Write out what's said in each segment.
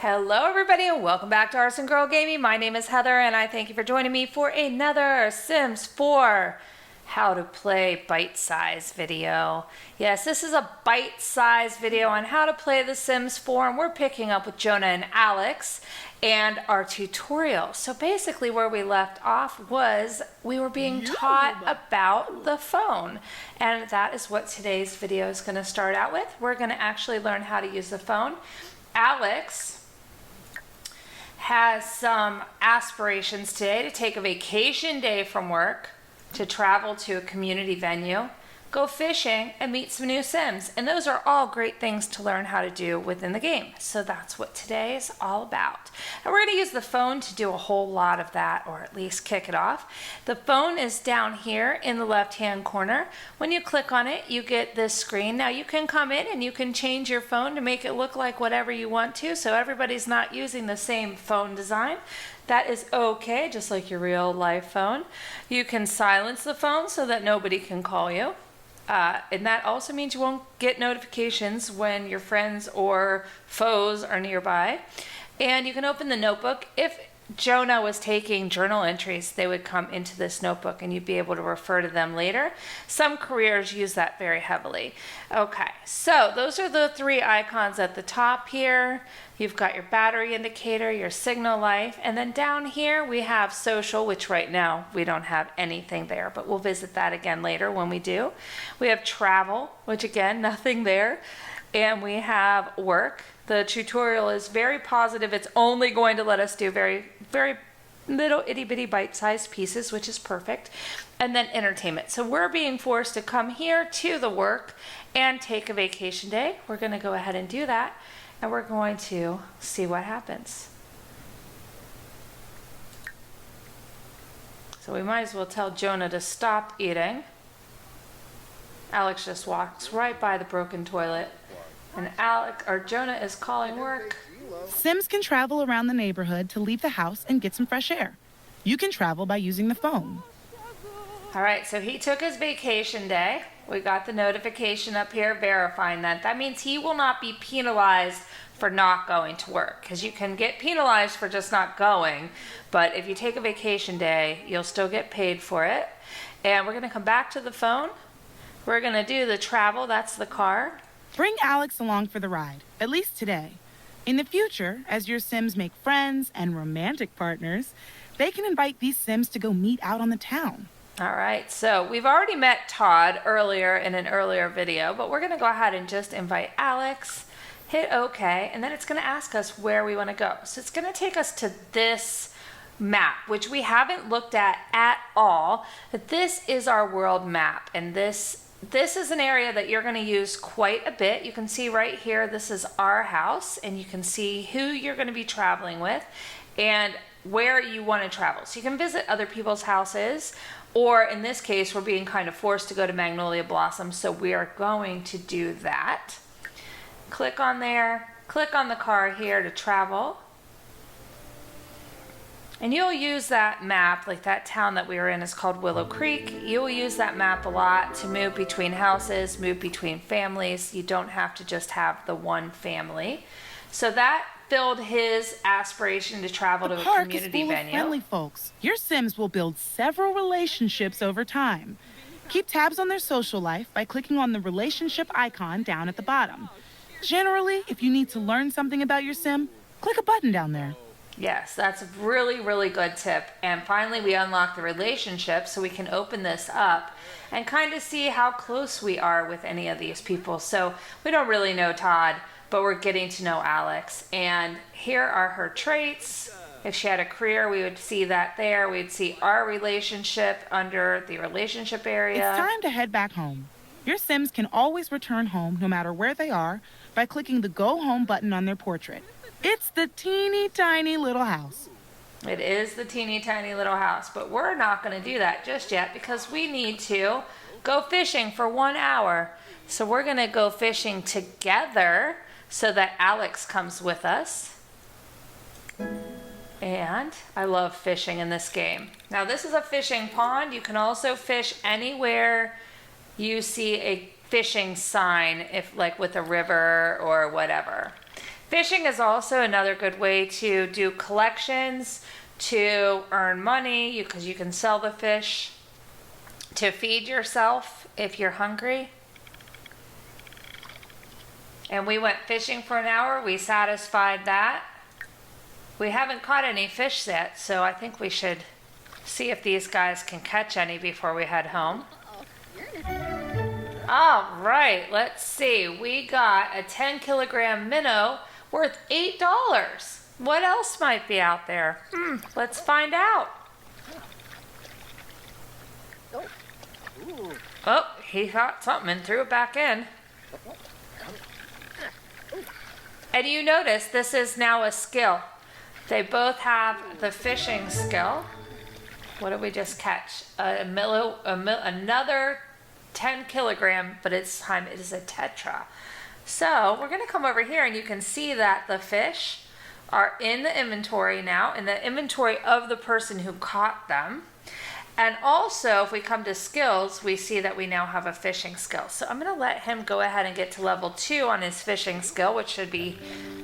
Hello everybody and welcome back to Arsen Girl Gaming. My name is Heather and I thank you for joining me for another Sims 4 how to play bite-size video. Yes, this is a bite-size video on how to play The Sims 4 and we're picking up with Jonah and Alex and our tutorial. So basically where we left off was we were being taught about the phone, and that is what today's video is going to start out with. We're going to actually learn how to use the phone. Alex has some aspirations today to take a vacation day from work, to travel to a community venue, go fishing, and meet some new Sims. And those are all great things to learn how to do within the game. So that's what today is all about. And we're going to use the phone to do a whole lot of that, or at least kick it off. The phone is down here in the left-hand corner. When you click on it, you get this screen. Now you can come in and you can change your phone to make it look like whatever you want to, so everybody's not using the same phone design. That is okay, just like your real life phone. You can silence the phone so that nobody can call you. And that also means you won't get notifications when your friends or foes are nearby. And you can open the notebook. If Jonah was taking journal entries, they would come into this notebook and you'd be able to refer to them later. Some careers use that very heavily. Okay, so those are the three icons at the top here. You've got your battery indicator, your signal life, and then down here we have social, which right now we don't have anything there, but we'll visit that again later when we do. We have travel, which again, nothing there. And we have work. The tutorial is very positive. It's only going to let us do very little itty bitty bite-sized pieces, which is perfect. And then entertainment. So we're being forced to come here to the work and take a vacation day. We're going to go ahead and do that. And we're going to see what happens. So we might as well tell Jonah to stop eating. Alex just walks right by the broken toilet. And Jonah is calling work. Sims can travel around the neighborhood to leave the house and get some fresh air. You can travel by using the phone. All right, so he took his vacation day. We got the notification up here verifying that. That means he will not be penalized for not going to work, because you can get penalized for just not going, but if you take a vacation day, you'll still get paid for it. And we're going to come back to the phone. We're going to do the travel. That's the car. Bring Alex along for the ride, at least today. In the future, as your Sims make friends and romantic partners, they can invite these Sims to go meet out on the town. All right, so we've already met Todd earlier in an earlier video, but we're going to go ahead and just invite Alex, hit OK, and then it's going to ask us where we want to go. So it's going to take us to this map, which we haven't looked at all, but this is our world map, and this is an area that you're going to use quite a bit. You can see right here, this is our house, and you can see who you're going to be traveling with and where you want to travel. So you can visit other people's houses, or in this case, we're being kind of forced to go to Magnolia Blossom, so we are going to do that. Click on there, click on the car here to travel. And you'll use that map, like that town that we were in is called Willow Creek. You'll use that map a lot to move between houses, move between families. You don't have to just have the one family. So that filled his aspiration to travel to a community venue. The park is full of friendly folks. Your Sims will build several relationships over time. Keep tabs on their social life by clicking on the relationship icon down at the bottom. Generally, if you need to learn something about your Sim, click a button down there. Yes, that's a really good tip. And finally, we unlock the relationship, so we can open this up and kind of see how close we are with any of these people. So we don't really know Todd, but we're getting to know Alex. And here are her traits. If she had a career, we would see that there. We'd see our relationship under the relationship area. It's time to head back home. Your Sims can always return home, no matter where they are, by clicking the Go Home button on their portrait. It's the teeny tiny little house. It is the teeny tiny little house, but we're not going to do that just yet because we need to go fishing for 1 hour. So we're going to go fishing together so that Alex comes with us. And I love fishing in this game. Now this is a fishing pond. You can also fish anywhere you see a fishing sign, if like with a river or whatever. Fishing is also another good way to do collections, to earn money, because you can sell the fish, to feed yourself if you're hungry. And we went fishing for an hour. We satisfied that. We haven't caught any fish yet, so I think we should see if these guys can catch any before we head home. All right, let's see. We got a 10-kilogram minnow worth $8. What else might be out there? Let's find out. Oh, he caught something and threw it back in. And you notice this is now a skill. They both have the fishing skill. What did we just catch? Another 10 kilogram, but this time it is a tetra. So we're going to come over here and you can see that the fish are in the inventory now, in the inventory of the person who caught them. And also, if we come to skills, we see that we now have a fishing skill. So I'm going to let him go ahead and get to level 2 on his fishing skill, which should be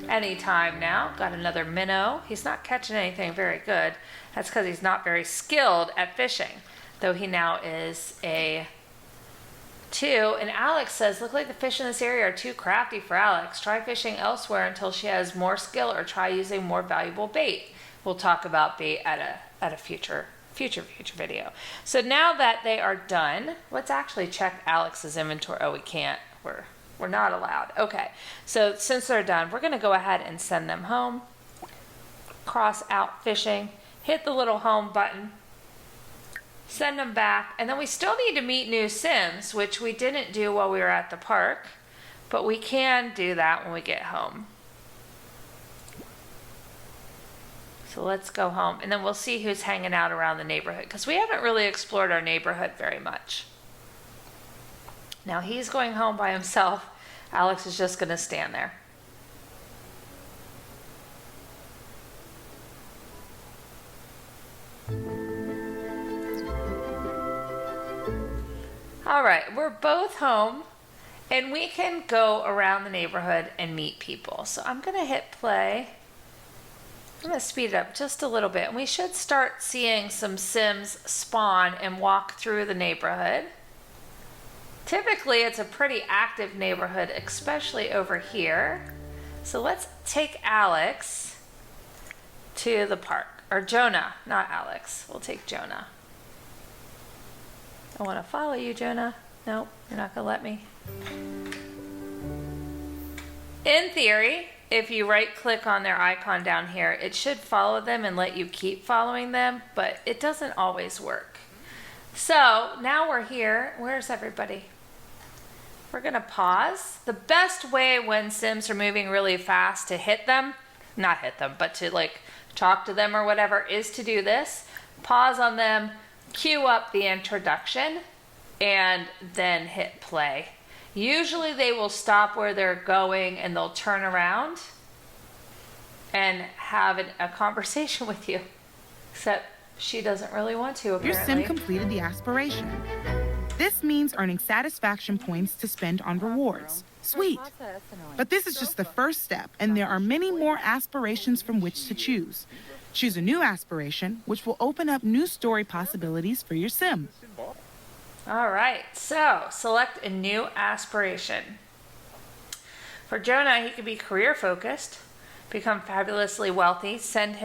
any time now. Got another minnow. He's not catching anything very good. That's because he's not very skilled at fishing, though he now is a 2. And Alex says, look like the fish in this area are too crafty for Alex. Try fishing elsewhere until she has more skill, or try using more valuable bait. We'll talk about bait at a future video. So now that they are done, let's actually check Alex's inventory. Oh, we can't. We're not allowed. Okay. So since they're done, we're going to go ahead and send them home. Cross out fishing. Hit the little home button. Send them back. And then we still need to meet new Sims, which we didn't do while we were at the park, but we can do that when we get home. So let's go home, and then we'll see who's hanging out around the neighborhood, because we haven't really explored our neighborhood very much. Now he's going home by himself. Alex is just going to stand there. All right, we're both home, and we can go around the neighborhood and meet people. So I'm going to hit play. I'm going to speed it up just a little bit. And we should start seeing some Sims spawn and walk through the neighborhood. Typically, it's a pretty active neighborhood, especially over here. So let's take Alex to the park. Or Jonah, not Alex. We'll take Jonah. I want to follow you, Jonah. Nope, you're not going to let me. In theory, if you right-click on their icon down here, it should follow them and let you keep following them, but it doesn't always work. So now we're here. Where's everybody? We're going to pause. The best way when Sims are moving really fast to hit them, not hit them, but to like talk to them or whatever, is to do this. Pause on them, cue up the introduction, and then hit play. Usually they will stop where they're going and they'll turn around and have a conversation with you. Except she doesn't really want to, apparently. Your sim completed the aspiration. This means earning satisfaction points to spend on rewards. Sweet. But this is just the first step, and there are many more aspirations from which to choose. Choose a new aspiration, which will open up new story possibilities for your sim. All right, so select a new aspiration. For Jonah, he could be career focused, become fabulously wealthy, send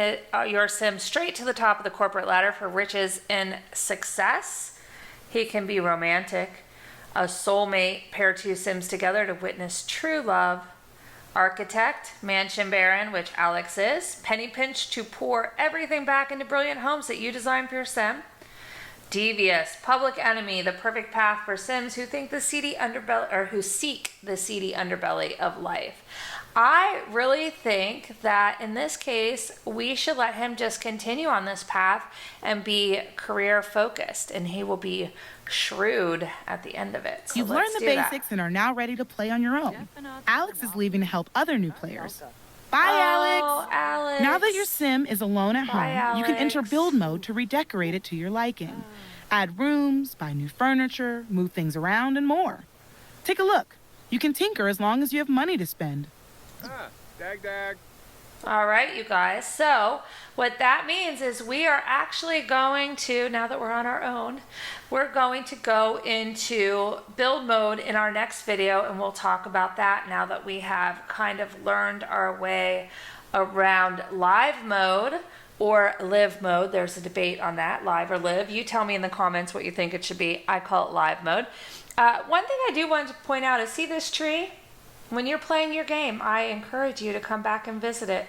your sim straight to the top of the corporate ladder for riches and success. He can be romantic, a soulmate, pair two sims together to witness true love. Architect, mansion baron, which Alex is, penny pinch to pour everything back into brilliant homes that you design for your sim. Devious, public enemy, the perfect path for Sims who think the seedy underbelly, or who seek the seedy underbelly of life. I really think that in this case, we should let him just continue on this path and be career focused, and he will be shrewd at the end of it. So you've learned the basics and are now ready to play on your own. Alex is leaving to help other new players. Bye, Alex. Now that your sim is alone at home, Alex. you can enter build mode to redecorate it to your liking. Add rooms, buy new furniture, move things around, and more. Take a look. You can tinker as long as you have money to spend. Dag. All right, you guys. So what that means is we are actually going to, now that we're on our own, we're going to go into build mode in our next video, and we'll talk about that now that we have kind of learned our way around live mode or live mode. There's a debate on that, live or live. You tell me in the comments what you think it should be. I call it live mode. One thing I do want to point out is, see this tree? When you're playing your game, I encourage you to come back and visit it.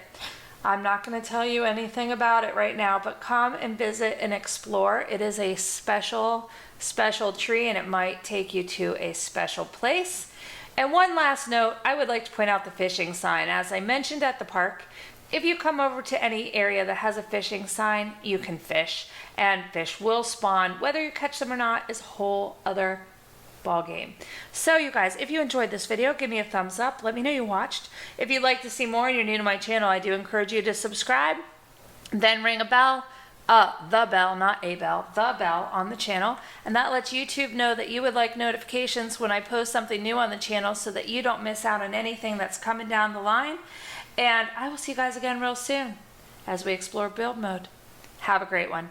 I'm not going to tell you anything about it right now, but come and visit and explore. It is a special, special tree, and it might take you to a special place. And one last note, I would like to point out the fishing sign. As I mentioned at the park, if you come over to any area that has a fishing sign, you can fish, and fish will spawn. Whether you catch them or not is a whole other ball game. So you guys, if you enjoyed this video, give me a thumbs up. Let me know you watched. If you'd like to see more and you're new to my channel, I do encourage you to subscribe. Then ring a bell, the bell, not a bell, the bell on the channel. And that lets YouTube know that you would like notifications when I post something new on the channel so that you don't miss out on anything that's coming down the line. And I will see you guys again real soon as we explore build mode. Have a great one.